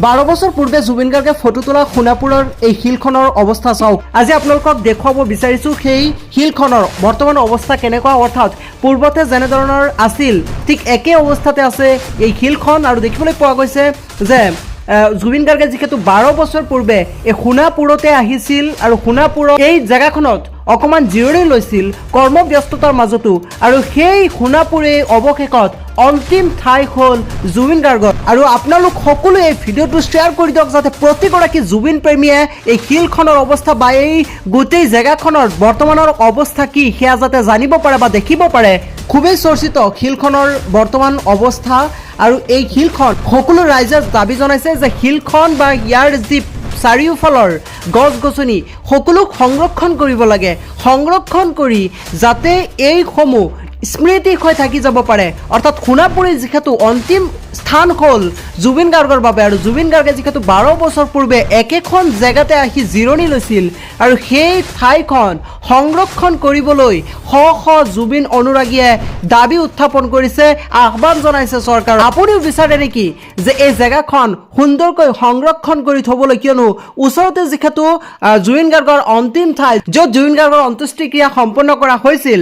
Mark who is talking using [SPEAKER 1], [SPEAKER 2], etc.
[SPEAKER 1] 12 বছৰ পূৰ্বে জুবিন গাৰ্গে ফটো তোলা সোণাপুৰৰ এই শিলখনৰ অৱস্থা চাওক। আজি আপোনালোকক দেখুৱাব বিচাৰিছোঁ সেই শিলখনৰ বৰ্তমান অৱস্থা কেনেকুৱা, অৰ্থাৎ পূৰ্বতে যেনেধৰণৰ আছিল ঠিক একে অৱস্থাতে আছে এই শিলখন। আৰু দেখিবলৈ পোৱা গৈছে যে জুবিন গাৰ্গে যিহেতু 12 বছৰ পূৰ্বে এই সোণাপুৰতে আহিছিল আৰু সোণাপুৰৰ এই জেগাখনত অকণমান জিৰণি লৈছিল কৰ্মব্যস্ততাৰ মাজতো, আৰু সেই সোণাপুৰে অৱশেষত অন্তিম ঠাই হ'ল জুবিন গাৰ্গৰ। আৰু আপোনালোক সকলোৱে এই ভিডিঅ'টো শ্বেয়াৰ কৰি দিয়ক যাতে প্ৰতিগৰাকী জুবিন প্ৰেমীয়ে এই শিলখনৰ অৱস্থা বা এই গোটেই জেগাখনৰ বৰ্তমানৰ অৱস্থা কি সেয়া যাতে জানিব পাৰে বা দেখিব পাৰে। খুবেই চৰ্চিত শিলখনৰ বৰ্তমান অৱস্থা, আৰু এই শিলখন সকলো ৰাইজে দাবী জনাইছে যে শিলখন বা ইয়াৰ যি চাৰিওফালৰ গছ গছনি সকলো সংৰক্ষণ কৰিব লাগে, সংৰক্ষণ কৰি যাতে এইসমূহ স্মৃতি হৈ থাকি যাব পাৰে। অৰ্থাৎ সোণাপুৰী যিহেতু অন্তিম স্থান হ'ল জুবিন গাৰ্গৰ বাবে, আৰু জুবিন গাৰ্গে যিহেতু 12 বছৰ পূৰ্বে একেখন জেগাতে আহি জিৰণি লৈছিল, আৰু সেই ঠাইখন সংৰক্ষণ কৰিবলৈ শ শ জুবিন অনুৰাগীয়ে দাবী উত্থাপন কৰিছে, আহ্বান জনাইছে চৰকাৰক। আপুনিও বিচাৰে নেকি যে এই জেগাখন সুন্দৰকৈ সংৰক্ষণ কৰি থ'বলৈ, কিয়নো ওচৰতে যিহেতু জুবিন গাৰ্গৰ অন্তিম ঠাই য'ত জুবিন গাৰ্গৰ অন্ত্যেষ্টিক্ৰিয়া সম্পন্ন কৰা হৈছিল।